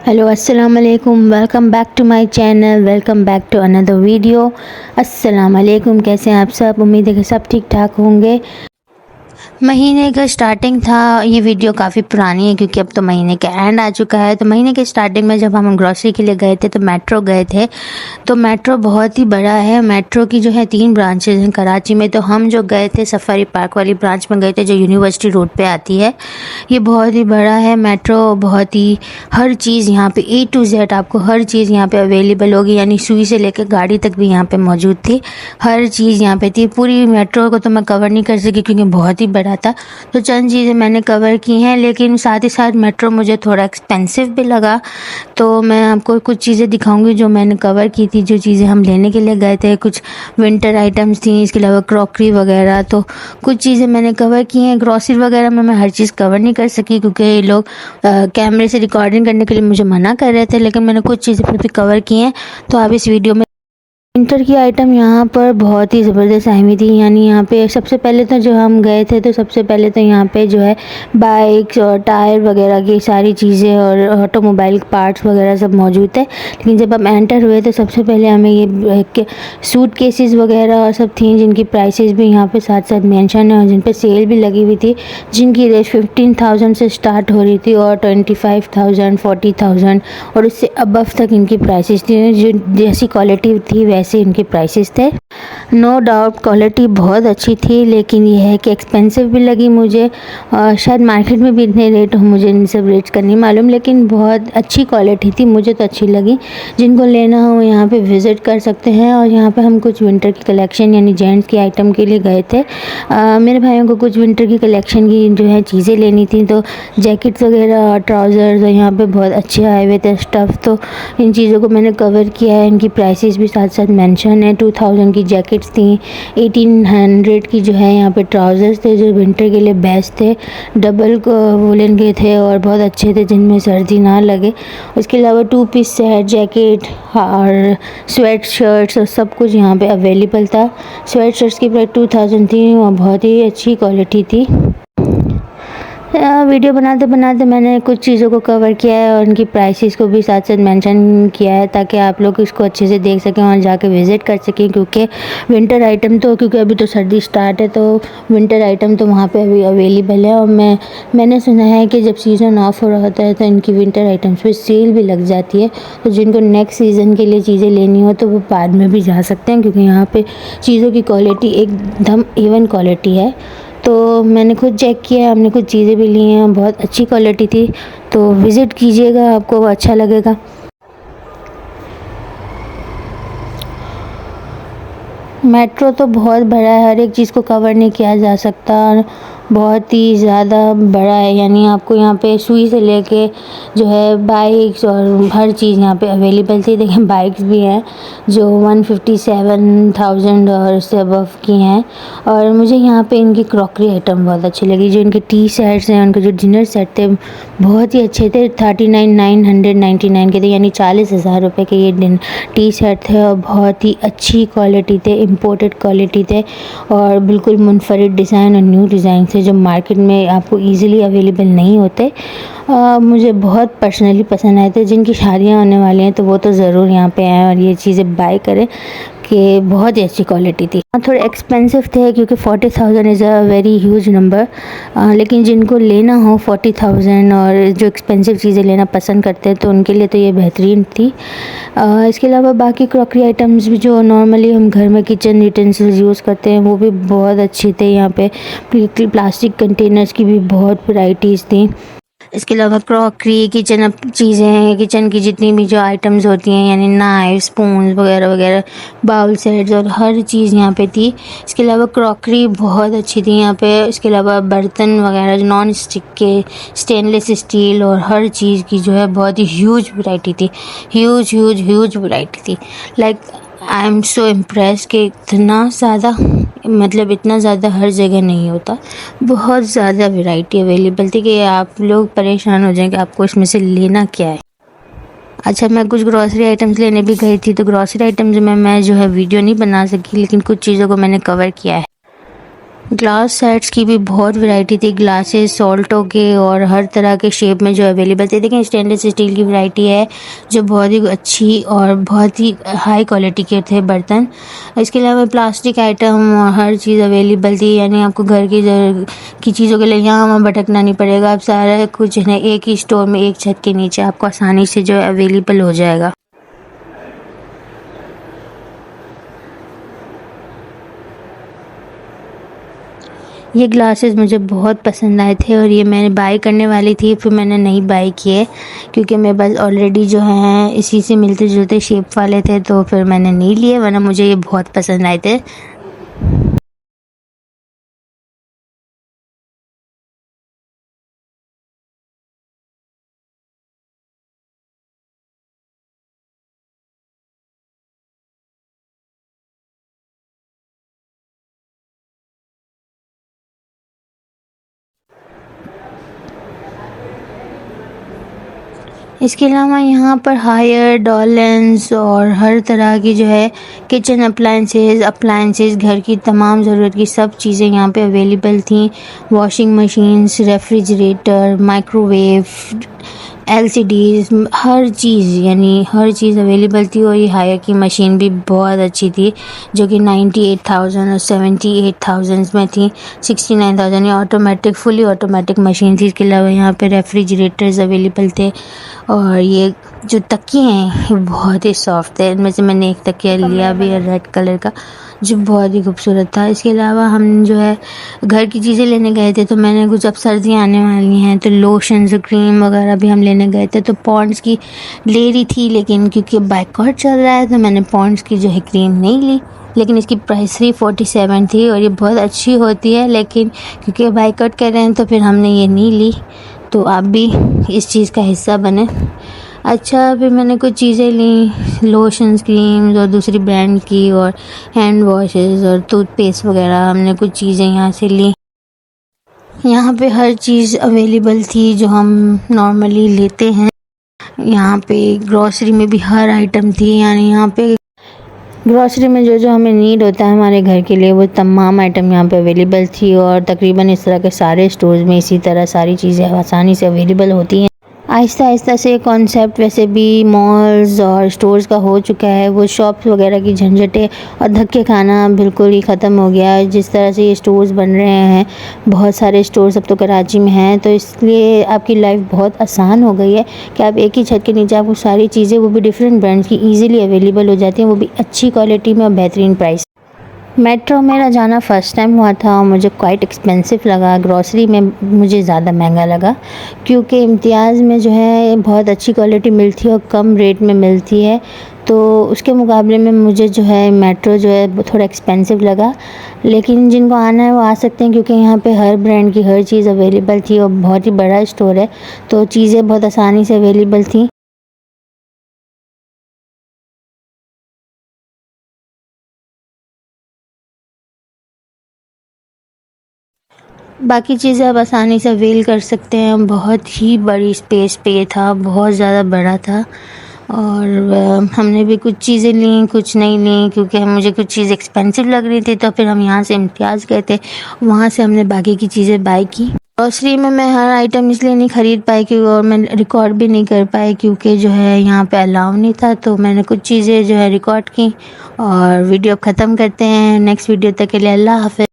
Hello अस्सलाम वालेकुम, welcome back to my channel, welcome back to another video. अस्सलाम वालेकुम, कैसे हैं आप सब? उम्मीद है कि सब ठीक ठाक होंगे। महीने का स्टार्टिंग था। ये वीडियो काफ़ी पुरानी है क्योंकि अब तो महीने का एंड आ चुका है। तो महीने के स्टार्टिंग में जब हम ग्रॉसरी के लिए गए थे तो मेट्रो गए थे। तो मेट्रो बहुत ही बड़ा है। मेट्रो की जो है 3 ब्रांचेज हैं कराची में। तो हम जो गए थे सफारी पार्क वाली ब्रांच में गए थे जो यूनिवर्सिटी रोड पे आती है। ये बहुत ही बड़ा है मेट्रो, बहुत ही हर चीज़ यहाँ पे A to Z आपको हर चीज़ यहाँ पे अवेलेबल होगी, यानी सुई से लेकर गाड़ी तक भी यहाँ पे मौजूद थी। हर चीज़ यहाँ पे थी। पूरी मेट्रो को तो मैं कवर नहीं कर सकी क्योंकि बहुत ही बड़ा था। तो चंद चीज़ें मैंने कवर की हैं, लेकिन साथ ही साथ मेट्रो मुझे थोड़ा एक्सपेंसिव भी लगा। तो मैं आपको कुछ चीज़ें दिखाऊंगी जो मैंने कवर की थी, जो चीज़ें हम लेने के लिए गए थे। कुछ विंटर आइटम्स थी, इसके अलावा क्रॉकरी वगैरह। तो कुछ चीज़ें मैंने कवर की हैं। ग्रॉसरी वगैरह में मैं हर चीज़ कवर नहीं कर सकी क्योंकि ये लोग कैमरे से रिकॉर्डिंग करने के लिए मुझे मना कर रहे थे, लेकिन मैंने कुछ चीज़ें फिर भी कवर की हैं। तो आप इस वीडियो में विंटर की आइटम यहाँ पर बहुत ही ज़बरदस्त आई थी। यानी यहाँ पे सबसे पहले तो जो हम गए थे तो सबसे पहले तो यहाँ पे जो है बाइक्स और टायर वगैरह की सारी चीज़ें और ऑटोमोबाइल पार्ट्स वगैरह सब मौजूद थे। लेकिन जब हम एंटर हुए तो सबसे पहले हमें ये सूट केसेस वगैरह और सब थी जिनकी प्राइसेस भी यहाँ पे साथ साथ मेंशन है और जिन पे सेल भी लगी हुई थी, जिनकी रेट 15,000 से स्टार्ट हो रही थी और 25,000, 40,000 और उससे अबव तक इनकी प्राइसेस थी। जो जैसी क्वालिटी थी वैसे इनके प्राइसेस थे। नो डाउट क्वालिटी बहुत अच्छी थी, लेकिन यह है कि एक्सपेंसिव भी लगी मुझे। शायद मार्केट में भी इतने रेट हो, मुझे इन सब रेट्स का नहीं मालूम, लेकिन बहुत अच्छी क्वालिटी थी, मुझे तो अच्छी लगी। जिनको लेना हो यहाँ पे विज़िट कर सकते हैं। और यहाँ पे हम कुछ विंटर की कलेक्शन यानी जेंट्स की आइटम के लिए गए थे। मेरे भाइयों को कुछ विंटर की कलेक्शन की जो है चीज़ें लेनी थी, तो जैकेट्स वगैरह, ट्राउज़र्स और यहाँ पे बहुत अच्छे आए हुए थे स्टफ़। तो इन चीज़ों को मैंने कवर किया है। इनकी प्राइसेस भी साथ साथ मेंशन है। 2000 की जैकेट्स थी, 1800 की जो है यहाँ पे ट्राउज़र्स थे जो विंटर के लिए बेस्ट थे। डबल वुलन के थे और बहुत अच्छे थे, जिनमें सर्दी ना लगे। उसके अलावा 2 पीस सेट, जैकेट और स्वेट शर्ट्स और सब कुछ यहाँ पे अवेलेबल था। स्वेट शर्ट्स की प्राइस 2000 थी और बहुत ही अच्छी क्वालिटी थी। वीडियो बनाते बनाते मैंने कुछ चीज़ों को कवर किया है और उनकी प्राइसेस को भी साथ साथ मेंशन किया है ताकि आप लोग इसको अच्छे से देख सकें और जाके विज़िट कर सकें। क्योंकि विंटर आइटम तो, क्योंकि अभी तो सर्दी स्टार्ट है, तो विंटर आइटम तो वहाँ पे अभी अवेलेबल है। और मैंने सुना है कि जब सीज़न ऑफ हो रहा होता है तो इनकी विंटर आइटम्स पे सेल भी लग जाती है। तो जिनको नेक्स्ट सीज़न के लिए चीज़ें लेनी हो तो वो बाद में भी जा सकते हैं, क्योंकि यहाँ पर चीज़ों की क्वालिटी एकदम इवन क्वालिटी है। तो मैंने खुद चेक किया, हमने कुछ चीज़ें भी ली हैं, बहुत अच्छी क्वालिटी थी। तो विज़िट कीजिएगा, आपको अच्छा लगेगा। मेट्रो तो बहुत बड़ा है, हर एक चीज़ को कवर नहीं किया जा सकता, बहुत ही ज़्यादा बड़ा है। यानी आपको यहाँ पे सुई से लेके जो है बाइक्स और हर चीज़ यहाँ पे अवेलेबल थी। देखिए बाइक्स भी हैं जो 157,000 और उससे अबव की हैं। और मुझे यहाँ पे इनकी क्रॉकरी आइटम बहुत अच्छी लगी। जो इनके टी सेट्स हैं, उनके जो डिनर सेट थे बहुत ही अच्छे थे। 39,999 के थे, यानी 40,000 रुपये के ये टी सेट थे और बहुत ही अच्छी क्वालिटी थे, इम्पोर्टेड क्वालिटी थे और बिल्कुल मुनफरिद डिज़ाइन और न्यू डिज़ाइन थे जो मार्केट में आपको इजीली अवेलेबल नहीं होते। मुझे बहुत पर्सनली पसंद आए थे। जिनकी शादियां होने वाली हैं तो वो तो ज़रूर यहाँ पे आएँ और ये चीज़ें बाय करें कि बहुत ही अच्छी क्वालिटी थी। थोड़े एक्सपेंसिव थे क्योंकि 40,000 is a very huge number, लेकिन जिनको लेना हो 40,000 और जो एक्सपेंसिव चीज़ें लेना पसंद करते हैं तो उनके लिए तो ये बेहतरीन थी। इसके अलावा बाकी क्रॉकरी आइटम्स भी जो नॉर्मली हम घर में किचन यूटेंसिल्स यूज़ करते हैं वो भी बहुत अच्छी थे। यहाँ पे प्लास्टिक कंटेनर्स की भी बहुत वैराइटीज़ थी। इसके अलावा क्रॉकरी, किचन चीज़ें हैं, किचन की जितनी भी जो आइटम्स होती हैं, यानी नाइफ, स्पून वगैरह वगैरह, बाउल सेट्स और हर चीज़ यहाँ पे थी। इसके अलावा क्रॉकरी बहुत अच्छी थी यहाँ पे। इसके अलावा बर्तन वगैरह जो नॉन स्टिक के, स्टेनलेस स्टील और हर चीज़ की जो है बहुत ही ह्यूज वैरायटी थी। ह्यूज वैरायटी थी। Like I am so impress कि इतना ज़्यादा, मतलब इतना ज़्यादा हर जगह नहीं होता। बहुत ज़्यादा वैरायटी अवेलेबल थी कि आप लोग परेशान हो जाएंगे आपको इसमें से लेना क्या है। अच्छा, मैं कुछ ग्रॉसरी आइटम्स लेने भी गई थी, तो ग्रॉसरी आइटम्स में मैं जो है वीडियो नहीं बना सकी, लेकिन कुछ चीज़ों को मैंने कवर किया है। ग्लास सेट्स की भी बहुत वैरायटी थी, ग्लासेस सॉल्टो के और हर तरह के शेप में जो अवेलेबल थे। देखें स्टेनलेस स्टील की वैरायटी है जो बहुत ही अच्छी और बहुत ही हाई क्वालिटी के थे बर्तन। इसके अलावा प्लास्टिक आइटम और हर चीज़ अवेलेबल थी, यानी आपको घर की चीज़ों के लिए यहाँ वहाँ भटकना नहीं पड़ेगा। आप सारा कुछ है एक ही स्टोर में एक छत के नीचे आपको आसानी से जो है अवेलेबल हो जाएगा। ये ग्लासेस मुझे बहुत पसंद आए थे और ये मैंने बाय करने वाली थी, फिर मैंने नहीं बाय किए क्योंकि मेरे पास ऑलरेडी जो हैं इसी से मिलते जुलते शेप वाले थे, तो फिर मैंने नहीं लिए, वरना मुझे ये बहुत पसंद आए थे। इसके अलावा यहाँ पर हायर डॉलेंस और हर तरह की जो है किचन अप्लाइंसेस घर की तमाम ज़रूरत की सब चीज़ें यहाँ पे अवेलेबल थी। Washing machines, refrigerator, microwave, LCDs, हर चीज़ यानी हर चीज़ अवेलेबल थी। और ये हायर की मशीन भी बहुत अच्छी थी जो कि 98,000 और 78,000 में थी। 69,000 ये ऑटोमेटिक फुली ऑटोमेटिक मशीन थी। इसके अलावा यहाँ पे रेफ्रिजरेटर्स अवेलेबल थे और ये जो तकिए हैं ये बहुत ही सॉफ्ट है। इनमें से मैंने एक तकिया लिया भी है रेड कलर का जो बहुत ही खूबसूरत था। इसके अलावा हम जो है घर की चीज़ें लेने गए थे, तो मैंने कुछ अब सर्दियाँ आने वाली हैं तो लोशंस क्रीम वगैरह भी हम लेने गए थे, तो पॉन्ड्स की ले रही थी, लेकिन क्योंकि बाइकआउट चल रहा है तो मैंने पॉन्ड्स की जो है क्रीम नहीं ली, लेकिन इसकी प्राइस 347 थी और ये बहुत अच्छी होती है, लेकिन क्योंकि बाइकआउट कर रहे हैं तो फिर हमने ये नहीं ली। तो आप भी इस चीज़ का हिस्सा बने। अच्छा, फिर मैंने कुछ चीज़ें ली, लोशंस क्रीम्स और दूसरी ब्रांड की और हैंड वॉशेस और टूथपेस्ट वगैरह, हमने कुछ चीज़ें यहाँ से ली। यहाँ पे हर चीज़ अवेलेबल थी जो हम नॉर्मली लेते हैं। यहाँ पे ग्रॉसरी में भी हर आइटम थी, यानी यहाँ पे ग्रॉसरी में जो जो हमें नीड होता है हमारे घर के लिए वो तमाम आइटम यहाँ पे अवेलेबल थी। और तकरीबन इस तरह के सारे स्टोर्स में इसी तरह सारी चीज़ें आसानी से अवेलेबल होती हैं। आहिस्ता आहिस्ता से कॉन्सेप्ट वैसे भी मॉल्स और स्टोर्स का हो चुका है, वो शॉप्स वगैरह की झंझटें और धक्के खाना बिल्कुल ही ख़त्म हो गया है। जिस तरह से ये स्टोर्स बन रहे हैं, बहुत सारे स्टोर्स अब तो कराची में हैं, तो इसलिए आपकी लाइफ बहुत आसान हो गई है कि आप एक ही छत के नीचे आपको सारी चीज़ें वो भी डिफरेंट ब्रांड्स की ईज़िली अवेलेबल हो जाती हैं, वो भी अच्छी क्वालिटी में और बेहतरीन प्राइस। मेट्रो मेरा जाना फ़र्स्ट टाइम हुआ था और मुझे क्वाइट एक्सपेंसिव लगा। ग्रॉसरी में मुझे ज़्यादा महंगा लगा क्योंकि इम्तियाज़ में जो है बहुत अच्छी क्वालिटी मिलती है और कम रेट में मिलती है, तो उसके मुकाबले में मुझे जो है मेट्रो जो है थोड़ा एक्सपेंसिव लगा। लेकिन जिनको आना है वो आ सकते हैं क्योंकि यहाँ पे हर ब्रांड की हर चीज़ अवेलेबल थी और बहुत ही बड़ा स्टोर है, तो चीज़ें बहुत आसानी से अवेलेबल थी। बाकी चीज़ें आप आसानी से अवेल कर सकते हैं। बहुत ही बड़ी स्पेस पे ये था, बहुत ज़्यादा बड़ा था। और हमने भी कुछ चीज़ें लीं, कुछ नहीं लीं क्योंकि मुझे कुछ चीज़ एक्सपेंसिव लग रही थी, तो फिर हम यहाँ से इम्तियाज़ गए थे, वहाँ से हमने बाकी की चीज़ें बाय की। ग्रॉसरी में मैं हर आइटम इसलिए नहीं ख़रीद पाई क्योंकि और मैं रिकॉर्ड भी नहीं कर पाई क्योंकि जो है यहाँ पे अलाउ नहीं था, तो मैंने कुछ चीज़ें जो है रिकॉर्ड की। और वीडियो ख़त्म करते हैं, नेक्स्ट वीडियो तक के लिए अल्लाह हाफ़िज़।